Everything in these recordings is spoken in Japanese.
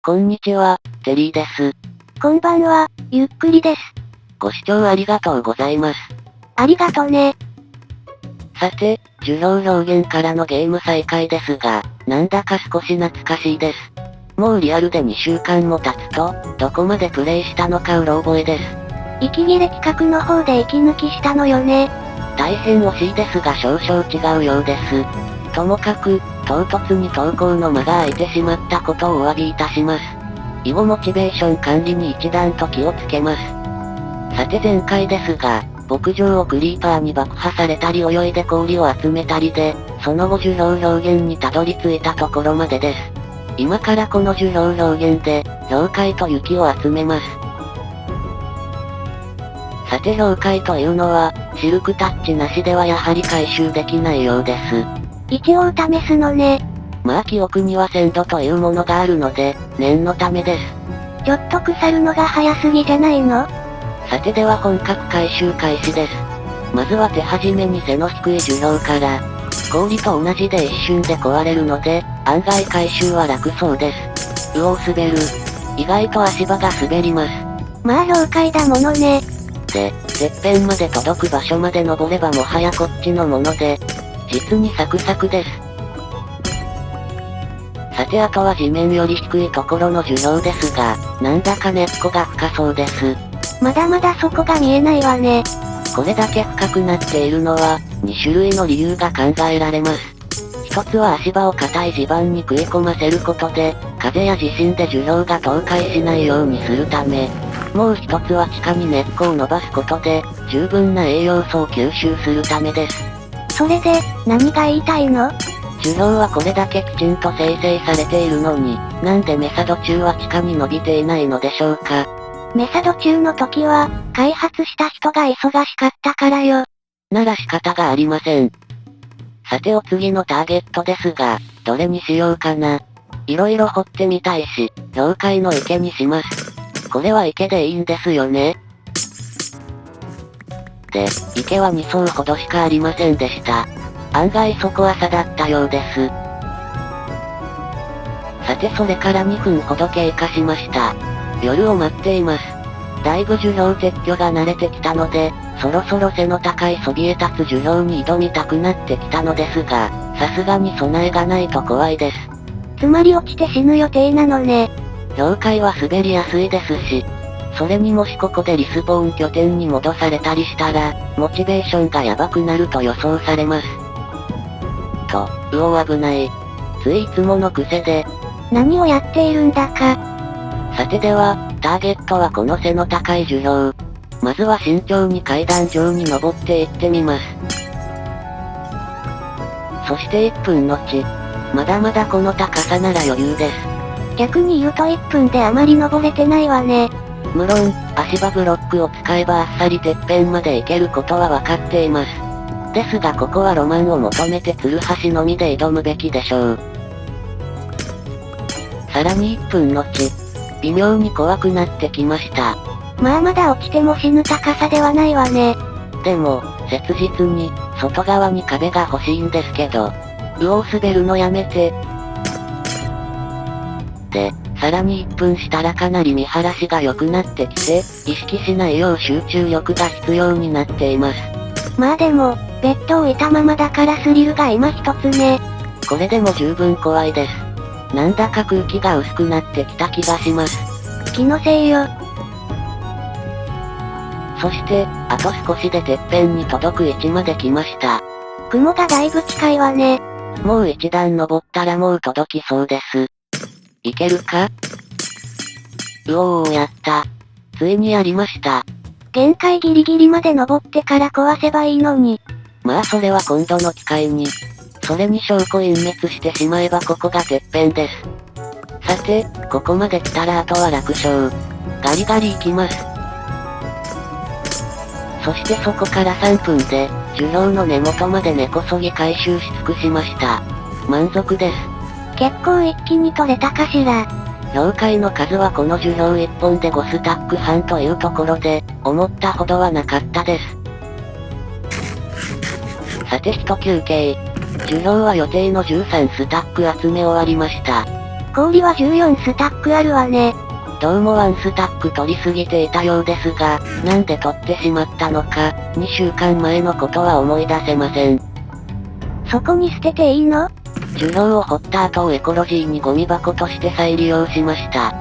こんにちは、テリーです。こんばんは、ゆっくりです。ご視聴ありがとうございます。ありがとね。さて、樹氷表現からのゲーム再開ですが、なんだか少し懐かしいです。もうリアルで2週間も経つと、どこまでプレイしたのかうろ覚えです。息切れ企画の方で息抜きしたのよね。大変惜しいですが少々違うようです。ともかく、唐突に投稿の間が空いてしまったことをお詫びいたします。以後モチベーション管理に一段と気をつけます。さて前回ですが、牧場をクリーパーに爆破されたり泳いで氷を集めたりで、その後樹氷表現にたどり着いたところまでです。今からこの樹氷表現で、氷塊と雪を集めます。さて氷塊というのは、シルクタッチなしではやはり回収できないようです。一応試すのね。まあ記憶には鮮度というものがあるので、念のためです。ちょっと腐るのが早すぎじゃないの？さてでは本格回収開始です。まずは手始めに背の低い樹氷から、氷と同じで一瞬で壊れるので、案外回収は楽そうです。うお滑る。意外と足場が滑ります。まあ氷塊だものね。で、てっぺんまで届く場所まで登ればもはやこっちのもので、実にサクサクです。さてあとは地面より低いところの樹氷ですが、なんだか根っこが深そうです。まだまだそこが見えないわね。これだけ深くなっているのは、2種類の理由が考えられます。一つは足場を硬い地盤に食い込ませることで、風や地震で樹氷が倒壊しないようにするため、もう一つは地下に根っこを伸ばすことで、十分な栄養素を吸収するためです。それで、何が言いたいの？樹氷はこれだけきちんと生成されているのに、なんでメサド中は地下に伸びていないのでしょうか。メサド中の時は、開発した人が忙しかったからよ。なら仕方がありません。さてお次のターゲットですが、どれにしようかな。色々掘ってみたいし、氷塊の池にします。これは池でいいんですよね。で、池は2層ほどしかありませんでした。案外底浅だったようです。さてそれから2分ほど経過しました。夜を待っています。だいぶ樹氷撤去が慣れてきたので、そろそろ背の高いそびえ立つ樹氷に挑みたくなってきたのですが、さすがに備えがないと怖いです。つまり落ちて死ぬ予定なのね。氷塊は滑りやすいですし、それにもしここでリスポーン拠点に戻されたりしたら、モチベーションがやばくなると予想されます。と、うお危ない。ついいつもの癖で。何をやっているんだか。さてでは、ターゲットはこの背の高い樹氷。まずは慎重に階段状に登っていってみます。そして1分後。まだまだこの高さなら余裕です。逆に言うと1分であまり登れてないわね。無論、足場ブロックを使えばあっさりてっぺんまで行けることはわかっています。ですがここはロマンを求めてツルハシのみで挑むべきでしょう。さらに1分後。微妙に怖くなってきました。まあまだ落ちても死ぬ高さではないわね。でも、切実に、外側に壁が欲しいんですけど。うお滑るのやめて。で、さらに1分したらかなり見晴らしが良くなってきて、意識しないよう集中力が必要になっています。まあでも、ベッドを置いたままだからスリルが今一つね。これでも十分怖いです。なんだか空気が薄くなってきた気がします。気のせいよ。そして、あと少しでてっぺんに届く位置まで来ました。雲がだいぶ近いわね。もう一段登ったらもう届きそうです。いけるか？うおーやった。ついにやりました。限界ギリギリまで登ってから壊せばいいのに。まあそれは今度の機会に。それに証拠隠滅してしまえばここがてっぺんです。さて、ここまで来たらあとは楽勝。ガリガリ行きます。そしてそこから3分で、樹氷の根元まで根こそぎ回収し尽くしました。満足です。結構一気に取れたかしら。氷塊の数はこの樹氷1本で5スタック半というところで、思ったほどはなかったです。さて一休憩。樹氷は予定の13スタック集め終わりました。氷は14スタックあるわね。どうもワンスタック取りすぎていたようですが、なんで取ってしまったのか、2週間前のことは思い出せません。そこに捨てていいの？樹氷を掘った後をエコロジーにゴミ箱として再利用しました。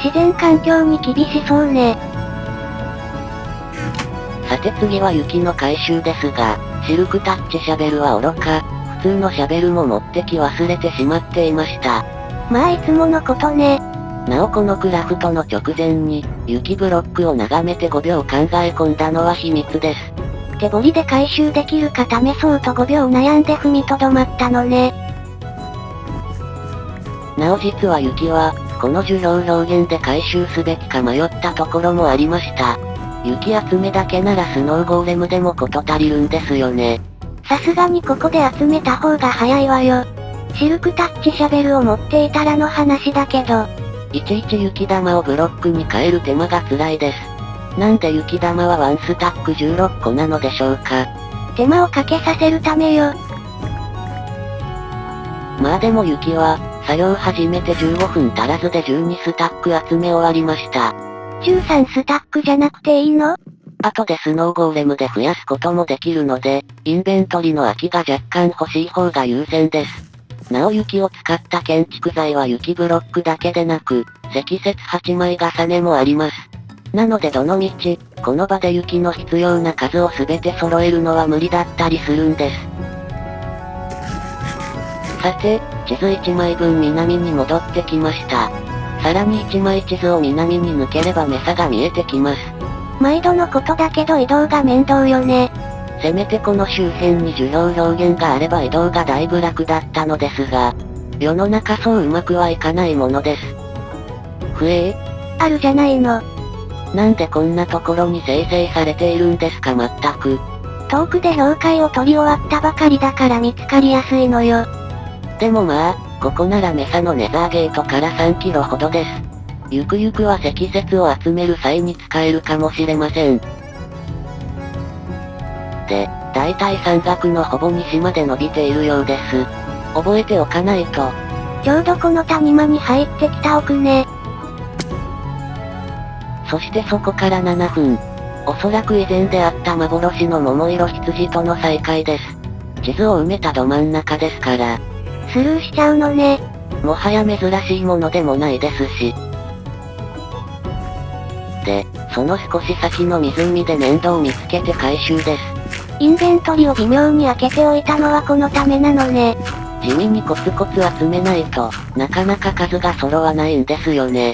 自然環境に厳しそうね。さて次は雪の回収ですが、シルクタッチシャベルはおろか、普通のシャベルも持ってき忘れてしまっていました。まあいつものことね。なおこのクラフトの直前に、雪ブロックを眺めて5秒考え込んだのは秘密です。手彫りで回収できるか試そうと5秒悩んで踏みとどまったのね。なお実は雪は、この樹氷表現で回収すべきか迷ったところもありました。雪集めだけならスノーゴーレムでも事足りるんですよね。さすがにここで集めた方が早いわよ。シルクタッチシャベルを持っていたらの話だけど。いちいち雪玉をブロックに変える手間が辛いです。なんで雪玉はワンスタック16個なのでしょうか。手間をかけさせるためよ。まあでも雪は、作業始めて15分足らずで12スタック集め終わりました。13スタックじゃなくていいの？後でスノーゴーレムで増やすこともできるので、インベントリの空きが若干欲しい方が優先です。なお雪を使った建築材は雪ブロックだけでなく、積雪8枚重ねもあります。なのでどの道、この場で雪の必要な数を全て揃えるのは無理だったりするんです。さて、地図1枚分南に戻ってきました。さらに1枚地図を南に抜ければメサが見えてきます。毎度のことだけど移動が面倒よね。せめてこの周辺に樹氷表現があれば移動がだいぶ楽だったのですが、世の中そううまくはいかないものです。あるじゃないの。なんでこんなところに生成されているんですかまったく。遠くで氷塊を取り終わったばかりだから見つかりやすいのよ。でもまあ、ここならメサのネザーゲートから3キロほどです。ゆくゆくは積雪を集める際に使えるかもしれません。で、大体山岳のほぼ西まで伸びているようです。覚えておかないと。ちょうどこの谷間に入ってきた奥ね。そしてそこから7分。おそらく以前であった幻の桃色羊との再会です。地図を埋めたど真ん中ですから。スルーしちゃうのね。もはや珍しいものでもないですし。で、その少し先の湖で粘土を見つけて回収です。インベントリを微妙に開けておいたのはこのためなのね。地味にコツコツ集めないと、なかなか数が揃わないんですよね。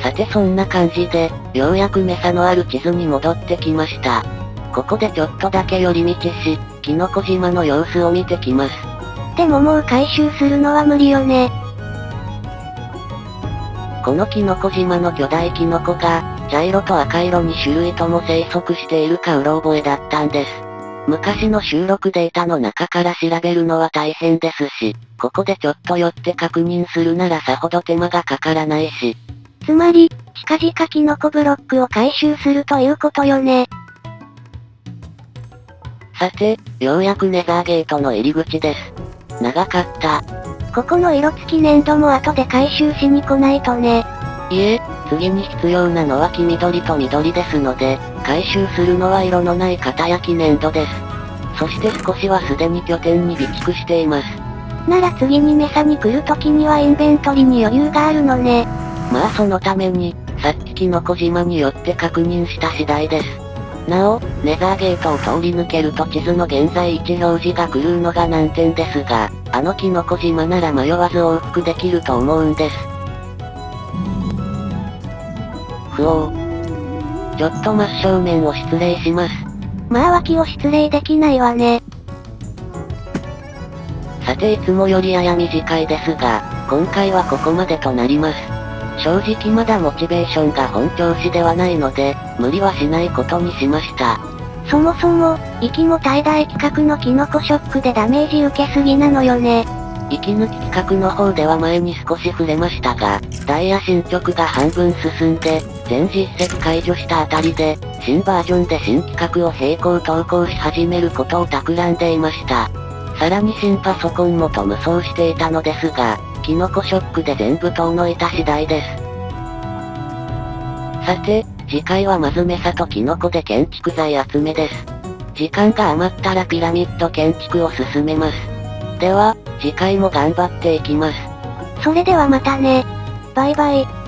さてそんな感じで、ようやくメサのある地図に戻ってきました。ここでちょっとだけ寄り道し、キノコ島の様子を見てきます。でももう回収するのは無理よね。このキノコ島の巨大キノコが、茶色と赤色2種類とも生息しているかうろ覚えだったんです。昔の収録データの中から調べるのは大変ですし、ここでちょっと寄って確認するならさほど手間がかからないし。つまり、近々キノコブロックを回収するということよね。さて、ようやくネザーゲートの入り口です。長かった。ここの色付き粘土も後で回収しに来ないとね。いえ、次に必要なのは黄緑と緑ですので、回収するのは色のない型焼き粘土です。そして少しはすでに拠点に備蓄しています。なら次にメサに来る時にはインベントリに余裕があるのね。まあそのために、さっきキノコ島に寄って確認した次第です。なお、ネザーゲートを通り抜けると地図の現在位置表示が狂うのが難点ですが、あのキノコ島なら迷わず往復できると思うんです。ちょっと真正面を失礼します。まあ脇を失礼できないわね。さていつもよりやや短いですが、今回はここまでとなります。正直まだモチベーションが本調子ではないので、無理はしないことにしました。そもそも、息も大々企画のキノコショックでダメージ受けすぎなのよね。息抜き企画の方では前に少し触れましたが、ダイヤ進捗が半分進んで、全実績解除したあたりで、新バージョンで新企画を並行投稿し始めることを企んでいました。さらに新パソコンもと無双していたのですが、キノコショックで全部遠のいた次第です。さて、次回はまずメサとキノコで建築材集めです。時間が余ったらピラミッド建築を進めます。では、次回も頑張っていきます。それではまたね。バイバイ。